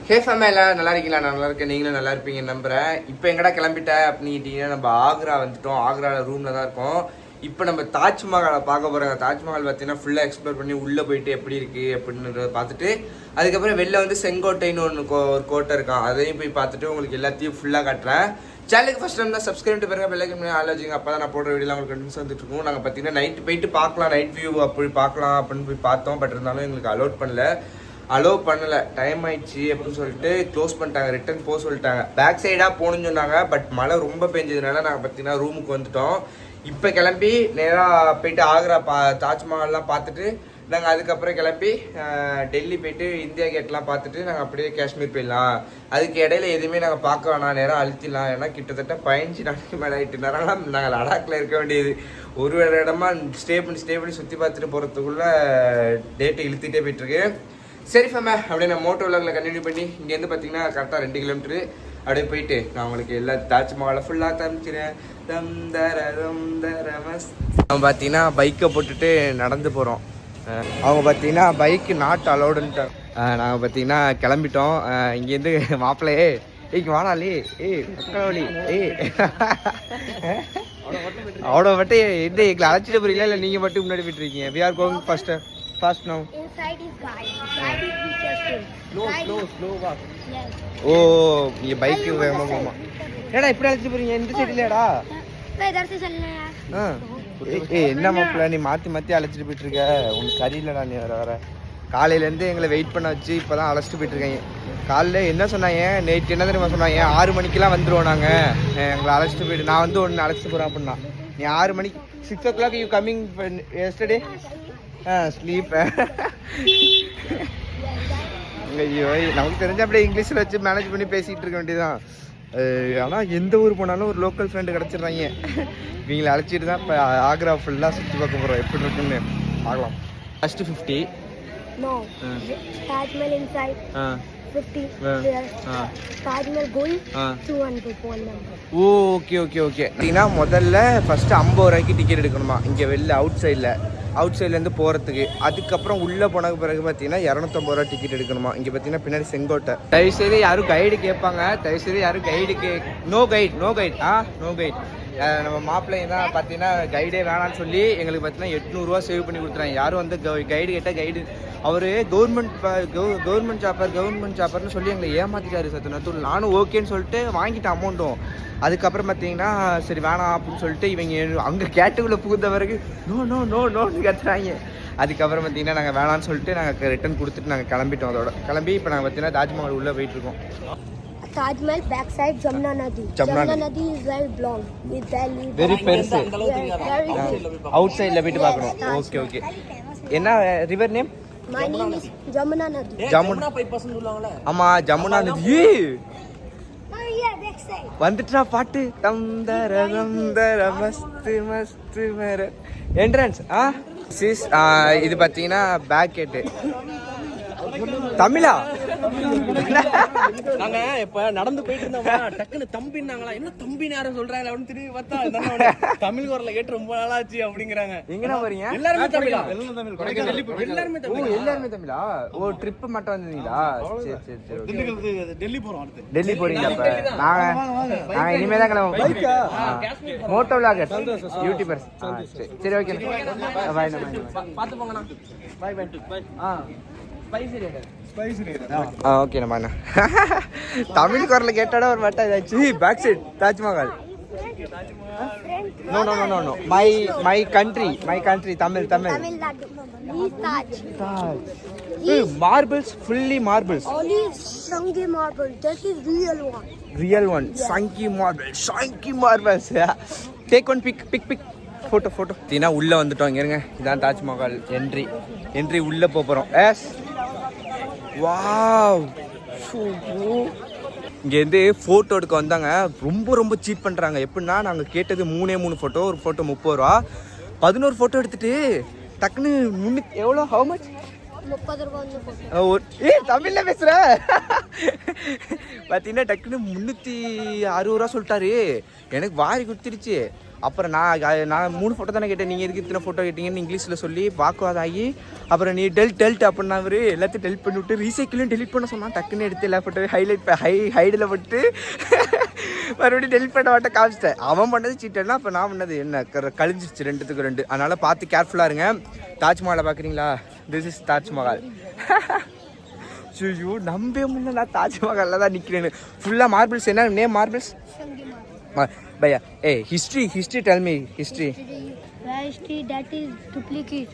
ஹே family எல்லாம் நல்லா இருக்கீங்களா? நான் நல்லா இருக்கேன், நீங்களும் நல்லா இருப்பீங்கன்னு நம்புறேன். இப்போ எங்கடா கிளம்பிட்ட அப்படின்னு கேட்டிங்கன்னா, நம்ம ஆக்ரா வந்துட்டோம். ஆக்ராவில் ரூமில் தான் இருக்கோம். இப்போ நம்ம தாஜ்மஹாலை பார்க்க போகிறோம். தாஜ்மஹால் பார்த்தீங்கன்னா ஃபுல்லாக எக்ஸ்ப்ளோர் பண்ணி உள்ளே போயிட்டு எப்படி இருக்குது அப்படின்னு பார்த்துட்டு, அதுக்கப்புறம் வெளில வந்து செங்கோட்டைன்னு ஒரு கோட்டை இருக்கான், அதையும் போய் பார்த்துட்டு உங்களுக்கு எல்லாத்தையும் ஃபுல்லாக காட்டுறேன். சேனலுக்கு ஃபஸ்ட் டைம் தான் சப்ஸ்கிரைப் பண்ணி பாருங்க, பெல்லைக்கன் ஆள் வச்சுங்க. அப்போ தான் நான் போடுற வீடியோலாம் உங்களுக்கு கண்டிப்பாக வந்துட்டு இருக்கோம். நாங்கள் பார்த்தீங்கன்னா நைட்டு போயிட்டு பார்க்கலாம், நைட் வியூ அப்படி பார்க்கலாம் அப்படின்னு போய் பார்த்தோம். பட் இருந்தாலும் எங்களுக்கு அலோவ் பண்ணலை, டைம் ஆயிடுச்சு அப்படின்னு சொல்லிட்டு க்ளோஸ் பண்ணிட்டாங்க, ரிட்டர்ன் போக சொல்லிட்டாங்க. பேக் சைடாக போகணுன்னு சொன்னாங்க. பட் மழை ரொம்ப பெஞ்சதுனால நாங்கள் பார்த்தீங்கன்னா ரூமுக்கு வந்துட்டோம். இப்போ கிளம்பி நேராக போயிட்டு ஆக்ரா தாஜ்மஹால்லாம் பார்த்துட்டு நாங்கள் அதுக்கப்புறம் கிளம்பி டெல்லி போயிட்டு இந்தியா கேட்லாம் பார்த்துட்டு நாங்கள் அப்படியே காஷ்மீர் போயிடலாம். அதுக்கு இடையில எதுவுமே நாங்கள் பார்க்க வேணாம், நேரம் அழுத்திடலாம். ஏன்னா கிட்டத்தட்ட 15 நாளைக்கு மேலே ஆகிட்டு நேரம் நாங்கள் லடாக்கில் இருக்க வேண்டியது. ஒரு இடமா ஸ்டே பண்ணி சுற்றி பார்த்துட்டு போகிறதுக்குள்ளே டேட்டை இழுத்துட்டே போயிட்டுருக்கு. சரி ஃபேமே, அப்படியே நான் மோட்டோ விலாகில் கண்டினியூ பண்ணி இங்கேருந்து பார்த்தீங்கன்னா கரெக்டாக 2 கிலோமீட்டரு அப்படியே போயிட்டு நான் உங்களுக்கு எல்லா தாஜ்மஹாலை ஃபுல்லாக காமிச்சிடுறேன். அவன் பார்த்தீங்கன்னா பைக்கை போட்டுட்டு நடந்து போகிறோம். அவங்க பார்த்தீங்கன்னா பைக்கு நாட் அலோடுன்ட்டாங்க. நாங்கள் பார்த்தீங்கன்னா கிளம்பிட்டோம். இங்கேருந்து மாப்பிள்ளையே ஏய்க்கு வாடாலி மக்களி அவ்வளோ மட்டும் எந்த எங்களை அழைச்சிட்டு போறீங்களா இல்லை நீங்கள் மட்டும் முன்னாடி போயிட்டு இருக்கீங்க? We are going fast now. Inside is guide. Inside is be careful. Slow walk. Yes. ஓ ये बाइक வேகமா போமா. ஏடா இப்படி அழைச்சிட்டு போறீங்க? இந்த சைடு இல்லடா. मैं इधर से चलना है यार. என்ன மாப்பிள்ள நீ மாத்தி அழைச்சிட்டு போயிட்டு இருக்க? உனக்கு சரியில்லடா. நீ வர காலையிலேருந்து எங்களை வெயிட் பண்ண வச்சு இப்போ தான் அழைச்சிட்டு போயிட்டு இருக்காங்க. காலையில் என்ன சொன்னாங்க, நைட் என்ன தெரியுமா சொன்னாங்க, 6 மணிக்கெல்லாம் வந்துடுவோம் நாங்கள், எங்களை அழைச்சிட்டு போயிட்டு. நான் வந்து ஒன்று அழைச்சிட்டு போகிறேன் அப்படின்னா, நீ 6 மணிக்கு 6 o'clock you coming yesterday sleep. ஐயோ நமக்கு தெரிஞ்ச அப்படியே இங்கிலீஷில் வச்சு மேனேஜ் பண்ணி பேசிகிட்டு இருக்க வேண்டியதான். ஆனால் எந்த ஊர் போனாலும் ஒரு லோக்கல் ஃப்ரெண்டு கிடச்சிடுறாங்க. இவங்களை அழைச்சிட்டு தான் இப்போ ஆக்ரா ஃபுல்லாக சுற்றி பார்க்க போகிறோம். எப்படி இருக்குன்னு பார்க்கலாம். First 50. No. Tajmal inside. 50. Tajmal going 200 phone number. Okay பார்த்தீங்கன்னா முதல்ல ஃபஸ்ட்டு 50 ரூபாய்க்கு டிக்கெட் எடுக்கணுமா இங்கே வெளில அவுட் சைட்லேருந்து போகிறதுக்கு. அதுக்கப்புறம் உள்ளே போன பிறகு பார்த்தீங்கன்னா 250 ரூபா டிக்கெட் எடுக்கணுமா. இங்கே பார்த்தீங்கன்னா பின்னாடி செங்கோட்டை. தயவுசெய்து யாரும் கைடு கேட்பாங்க, தயவுசெய்து யாரும் நோ கைட் நோ கைட். நம்ம மாப்பிள்ளைங்க தான் பார்த்தீங்கன்னா கைடே வேணான்னு சொல்லி எங்களுக்கு பார்த்தீங்கன்னா 800 ரூபா சேவ் பண்ணி கொடுத்துறாங்க. யாரும் வந்து கைடு கேட்டால் கைடு அவர் கவர்மெண்ட் ஜாப்பர்னு சொல்லி எங்களை ஏமாற்றிட்டாரு சத்துனத்தூள். நானும் ஓகேன்னு சொல்லிட்டு வாங்கிட்டேன் அமௌண்ட்டும். அதுக்கப்புறம் பார்த்தீங்கன்னா சரி வேணாம் அப்படின்னு சொல்லிட்டு இவங்க அங்கே கேட்டுக்குள்ளே புகுந்த பிறகு நோன்னு கத்துறாங்க. அதுக்கப்புறம் பார்த்தீங்கன்னா நாங்கள் வேணான்னு சொல்லிட்டு நாங்கள் ரிட்டர்ன் கொடுத்துட்டு நாங்கள் கிளம்பிட்டோம். கிளம்பி இப்போ நாங்கள் பார்த்தீங்கன்னா தாஜ்மஹால் உள்ளே போயிட்டுருக்கோம். Tajmal backside Jamuna Nadi. Jamuna Nadi is very long. With Delhi. Very பெருசு. அவுட் சைடில் போயிட்டு பார்க்கணும். ஓகே என்ன river name? My name is Jamuna Nadi. Jamuna பைபாஸ்னு சொல்லுவாங்கல. ஆமா ஜமுனா நதி. வந்துட்டா பாட்டு தந்தர மஸ்து மேர என்ட்ரன்ஸ். இது பார்த்தீங்கன்னா பேக் கேட்டு. தமிழா நாங்க இப்ப நடந்து போயிட்டு இருந்தோமா, டக்குன்னு தம்பினாங்களா, என்ன தம்பி நேரம் சொல்றாங்க அப்படின்னு திரும்பி பார்த்தா தமிழ் குரல கேட்டு ரொம்ப நாளாச்சு அப்படிங்கிறாங்க. எங்கடா போறீங்க? எல்லாருமே தமிழா? எல்லாருமே தமிழா? ஓ ட்ரிப் மட்டும் வந்தீங்களா? சரி டெல்லி போறீங்களா? அப்ப நாங்க இனிமே தான் கிளம்புவோம். Moto vlogger YouTubers. சரி ஓகே பாய். பாத்து போங்கண்ணா. ஓகே நம்ம தமிழ் குரல கேட்டாட ஒரு மட்டும் இதாச்சு. Back side Taj Mahal. No my country Tamil. Marbles fully marbles. Only Sangi marble. That is real one. Sangi marbles. Take one pic. Photo Dheena உள்ளே வந்துட்டோம். இங்கே இருங்க, இதான் தாஜ்மஹால் என்ட்ரி உள்ளே போகிறோம். Yes wow. இங்கேருந்து ஃபோட்டோ எடுக்க வந்தாங்க. ரொம்ப சீட் பண்ணுறாங்க. எப்படின்னா நாங்கள் கேட்டது 3 ஃபோட்டோ, ஒரு ஃபோட்டோ 30 ரூபா. 11 ஃபோட்டோ எடுத்துட்டு டக்குன்னு எவ்வளோ ஹவு மச் 30 ரூபா. தமிழ்ல பேசுற பார்த்தீங்கன்னா டக்குன்னு 360 ரூபா சொல்லிட்டாரு. எனக்கு வாரி கொடுத்துருச்சு. அப்புறம் நான் 3 ஃபோட்டோ தானே கேட்டேன், நீங்கள் எதுக்கு இத்தனை ஃபோட்டோ கேட்டீங்கன்னு இங்கிலீஷில் சொல்லி வாக்குவாதாகி அப்புறம் நீ டெல்ட் அப்படின்னா அவர் எல்லாத்தையும் டெலிட் பண்ணிவிட்டு ரீசைக்கிளும் டெலிட் பண்ண சொன்னால் டக்குன்னு எடுத்து எல்லா ஃபோட்டோ ஹைடில் போட்டு மறுபடியும் டெலிட் பண்ண மாட்டேன் காமிச்சிட்டேன். அவன் பண்ணது சீட்டர்னா அப்போ நான் பண்ணது என்ன கழிஞ்சிருச்சு 2 அதனால் பார்த்து கேர்ஃபுல்லாக இருங்க. தாஜ்மஹாலை பார்க்குறீங்களா? This is Taj Mahal. ஐயோ நம்பவே முடியல, நான் தாஜ்மஹாலில் தான் நிற்கிறேன்னு. ஃபுல்லாக மார்பிள்ஸ். என்ன name marbles? Bhaiya history tell me history. History that is duplicate.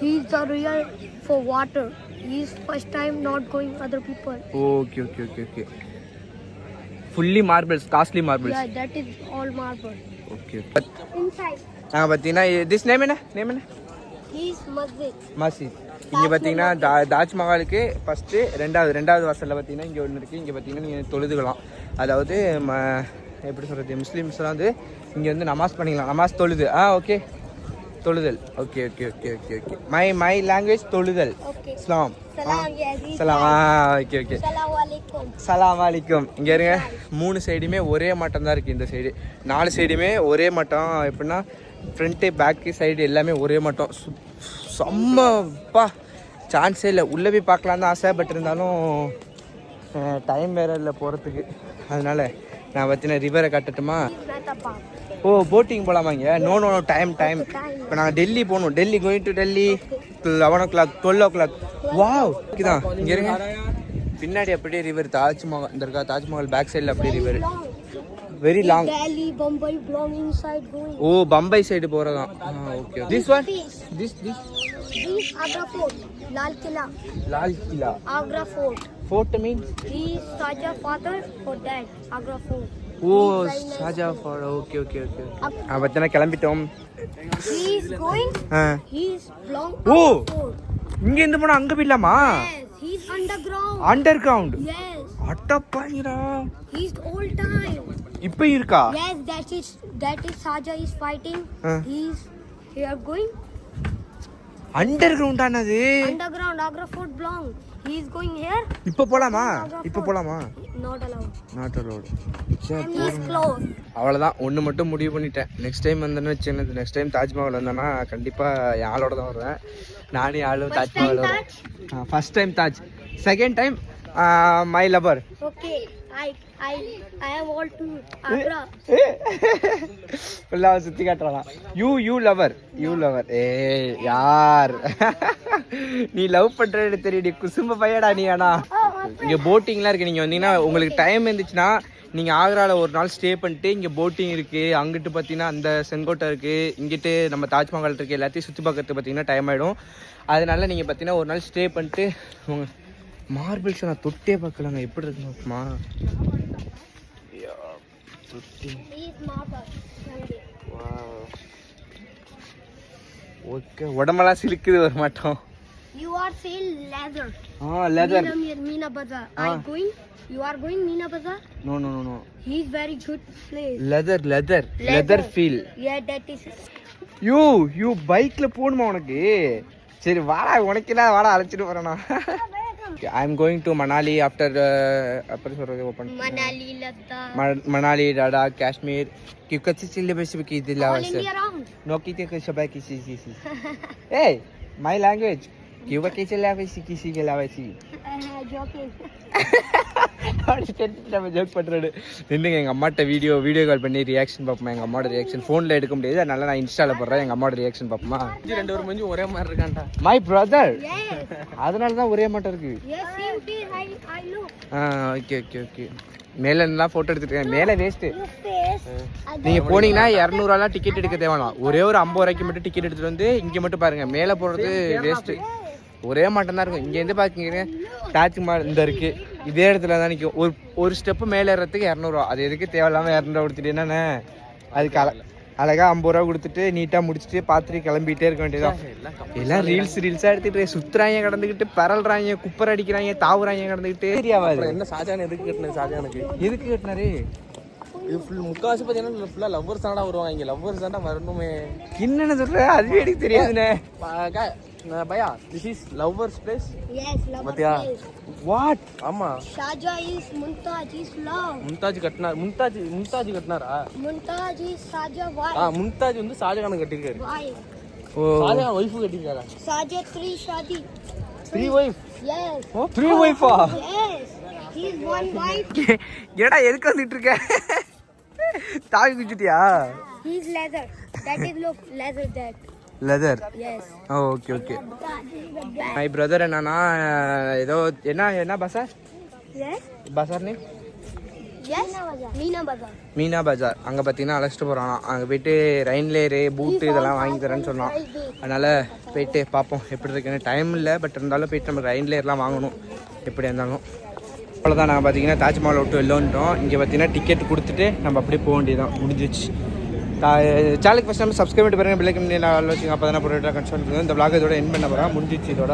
He is the real for water. He is first time not going other people. Okay. Fully marbles, costly marbles. Yeah, that is all marble. Okay. Inside. பார்த்தீங்கன்னா this name என்ன? He is masjid. இங்கே பார்த்தீங்கன்னா தாஜ்மஹாலுக்கு first ரெண்டாவது வாசலில் பார்த்தீங்கன்னா இங்கே ஒன்று இருக்குது. இங்கே பார்த்தீங்கன்னா நீங்கள் தொழுதுக்கலாம். அதாவது எப்படி சொல்கிறது, முஸ்லீம்ஸ்லாம் வந்து இங்கே வந்து நமாஸ் பண்ணிக்கலாம். நமாஸ் தொழுது ஓகே தொழுதல். ஓகே மை லாங்குவேஜ் தொழுதல். இஸ்லாம். சலாம். ஓகே சலாம் அலைக்கும். இங்கே இருங்க, 3 சைடுமே ஒரே மட்டம் தான் இருக்குது. இந்த சைடு 4 சைடுமே ஒரே மட்டம். எப்படின்னா ஃப்ரண்ட்டு பேக்கு சைடு எல்லாமே ஒரே மட்டம். செம்மப்பா, சான்ஸே இல்லை. உள்ளே போய் பார்க்கலாம் தான் ஆசை, பட் இருந்தாலும் டைம் வேறு இல்லை போகிறதுக்கு. அதனால் நான் பார்த்தீங்கன்னா ரிவரை காட்டட்டுமா? போட்டிங் போகலாமாங்க? No time. இப்போ நாங்கள் டெல்லி போகணும். Delhi going to Delhi 11 o'clock 12 o'clock. Wow இதுதான். இங்கே இருங்க, பின்னாடி அப்படியே ரிவர் தாஜ்மஹால் இந்த இருக்கா. தாஜ்மஹால் பேக் சைடில் அப்படியே river. Very long. Delhi, Bombay, belong inside going. Bombay side போகிறதான். Okay. This one this Agra Fort, Lal Killa. Agra Fort. Fort means? He is Shahjahan father for that. Agra Fort. Shahjahan Fort. Okay. பார்த்தா கிளம்பிட்டோம். He is going. He is belong. Fort. இங்க இருந்து போனா அங்க போயிடலாமா? Yes, he is underground. Underground. Yes. அட்டப்பாங்கடா. He is all time. இப்போ இருக்கா? Yes, that is Shahjahan is fighting. He is here going. Underground ஆனது. Underground Agra Fort belong. He is going here. இப்போ போலாமா? Not allowed. சரி. He is closed. அவ்வளோதான். ஒன்று மட்டும் முடிவு பண்ணிட்டேன். நெக்ஸ்ட் டைம் வந்தேன்னு வச்சுக்கேன். நெக்ஸ்ட் டைம் தாஜ்மஹால் வந்தேன்னா கண்டிப்பாக என் ஆளோட தான் வருவேன். நானே ஆளும் தாஜ்மஹால் வருவேன். First time Taj. Second time my lover. Okay. I am all to Agra. ஃபுல்லாக சுற்றி காட்டுறான். You lover. யார் நீ லவ் பண்ணுறது தெரியுடி, குசும்ப பையடா நீ. ஆனால் இங்கே போட்டிங்லாம் இருக்குது. நீங்கள் வந்தீங்கன்னா உங்களுக்கு டைம் இருந்துச்சுன்னா நீங்கள் ஆக்ராவில் ஒரு நாள் ஸ்டே பண்ணிட்டு இங்கே போட்டிங் இருக்குது. அங்கிட்டு பார்த்தீங்கன்னா அந்த செங்கோட்டை இருக்குது, இங்கிட்டு நம்ம தாஜ்மஹால் இருக்குது. எல்லாத்தையும் சுற்றி பார்க்கறதுக்கு பார்த்தீங்கன்னா டைம் ஆகிடும். அதனால நீங்கள் பார்த்தீங்கன்னா ஒரு நாள் ஸ்டே பண்ணிட்டு உங்கள் மார்பிள்ஸை நான் தொட்டே பார்க்கலாங்க, எப்படி இருக்குமா தொட்டி. ஓகே, உடம்பெல்லாம் சிலுக்குது ஒரு மாட்டோம். You are saying leather. Leather. Meena Bazaar. You are going Meena Bazaar? No. He is very good place. Leather feel. Yeah, that is. You bikeல போணுமா உனக்கு? சரி வாடா, உனக்குலாம் வாடா, அழைச்சிட்டு போறேனா. I am going to Manali after அப்படி சொல்றது open. Manali, Ladakh. Manali, Ladakh, Kashmir. क्योंकि चिल्ले बस की दिला All India round. नो की ते शबा किसी Hey, my language. क्यों के चला वैसी किसी के लावे सी. Joking. நம்ம ஜோக் பண்ணுறது நின்றுங்க. எங்கள் அம்மாட்ட வீடியோ கால் பண்ணி ரியாக்ஷன் பார்ப்போமா? எங்கள் அம்மாவோட ரியாக்ஷன் ஃபோனில் எடுக்க முடியாது, அதனால நான் இன்ஸ்டாவில் போடுறேன். எங்கள் அம்மாவோட ரியாக்ஷன் பார்ப்போமா? 2 பேரும் கொஞ்சம் ஒரே மாதிரி இருக்கான்டா. My brother. Yes. அதனால தான் ஒரே மாட்டம் இருக்கு. Yes, same thing. I know. Okay. மேலே இருந்தால் ஃபோட்டோ எடுத்துருக்கேன். மேலே வேஸ்ட்டு. Your face. நீங்கள் போனீங்கன்னா 200 டிக்கெட் எடுக்க தேவைலாம். ஒரே ஒரு 50 ரூபாய்க்கு மட்டும் டிக்கெட் எடுத்துகிட்டு வந்து இங்கே மட்டும் பாருங்கள். மேலே போடுறது வேஸ்ட்டு. ஒரே மாட்டம் தான் இருக்கும். இங்கேருந்து பார்க்கிங்க தாஜ்மஹால் இந்த இருக்குது, இதே இடத்துல தான் நிற்கும். ஒரு ஸ்டெப்பு மேலே ஏறதுக்கு 200 ரூபா. அது எதுக்கு தேவையில்லாமல் 200 கொடுத்துட்டு என்னென்ன அதுக்கு அழகாக 50 ரூபா கொடுத்துட்டு நீட்டாக முடிச்சுட்டு பார்த்துட்டு கிளம்பிட்டே இருக்க வேண்டியதான். எல்லாம் ரீல்ஸாக எடுத்துகிட்டு சுற்றுறாங்க, கடந்துக்கிட்டு பரல்றாங்க, குப்பர் அடிக்கிறாங்க, தாவுறாங்க, கடந்துக்கிட்டு தெரியாவது. என்ன ஷாஜான் எதுக்கு கட்டினது? ஷாஜானுக்கு எதுக்கு கட்டினாரு? இது முக்கால்வாசி பார்த்தீங்கன்னா ஃபுல்லாக லவ்வர்ஸ் தானடா வருவாங்க. இங்கே லவ்வர்ஸ் தானே வரணுமே. என்னென்ன சொல்கிற? அதுவே எனக்கு தெரியாதுண்ணே. பையா this is lovers place Yes, love பாத்தியா place. வாட் ஆமா Shahjahan is Mumtaz is love. Mumtaz கட்டினாரா Mumtaz is Shahjahan wife. மும்தாஜ் வந்து ஷாஜகான் கட்டிருக்காரு Wife. ஓ ஷாஜகான் ஒய்ஃப் கட்டிருக்காரா Shahjahan 3 shadi. 3 wife Yes. ஓ 3 ஒய்ஃபா Yes. He's one wife. ஏடா எதுக்கு வந்துட்டு இருக்க தாவி குச்சிட்டியா He's leather. That is look leather that. Leather Yes. Okay okay my brother என்னன்னா ஏதோ என்ன பசார் Yes. பசார் name Yes. Meena Bazaar. Meena Bazaar அங்கே பார்த்தீங்கன்னா அழைச்சிட்டு போகிறானா அங்கே போயிட்டு ரெயின்லேரு பூட்டு இதெல்லாம் வாங்கி தரேன்னு சொன்னான் அதனால் போயிட்டு பார்ப்போம் எப்படி இருக்குன்னு டைம் இல்லை பட் இருந்தாலும் போயிட்டு நம்ம ரெயின்லேர்லாம் வாங்கணும் எப்படி இருந்தாலும் அவ்வளோதான் நாங்கள் பார்த்தீங்கன்னா தாஜ்மஹால் விட்டு வெளில வந்துட்டோம் இங்கே பார்த்தீங்கன்னா டிக்கெட் கொடுத்துட்டு நம்ம அப்படியே போக வேண்டியதான் முடிஞ்சிச்சு சேனலுக்கு ஃபஸ்ட் டைம் சப்ஸ்கிரைப் பண்ணி பாருங்கள் பிள்ளைக்கு நான் வச்சுங்க அப்போ தான் போட்டு கன்சல்ட் இந்த vlog இதோட என் பண்ண போகிறோம் முடிஞ்சிச்சு இதோட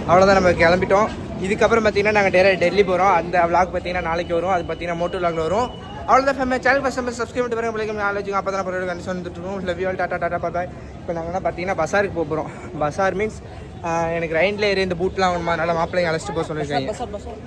அவ்வளோதான் நம்ம கிளம்பிட்டோம் இதுக்கப்புறம் பார்த்தீங்கன்னா நாங்கள் டெல்லி போகிறோம் அந்த vlog பார்த்தீங்கன்னா நாளைக்கு வரும் அது பார்த்தீங்கன்னா மோட்டோ vlogல வரும் அவ்வளோதான் family channel first time subscribe பண்ணி பாருங்கள் பிள்ளைக்கு நான் வச்சுங்க அப்போ தான் போட்டு கன்சல்ட் வந்துட்டுருக்கோம் லவ் யூ ஆல் டாட்டா பாய் இப்போ நாங்கள் பார்த்தீங்கன்னா பசாருக்கு போக போகிறோம் பசார் மீன்ஸ் எனக்கு ரெயின்ல ஏறி இந்த பூட்லாம் வாங்கணுமா அதனால் மாப்பிள்ளைங்க அழைச்சிட்டு போக சொல்லியிருக்காங்க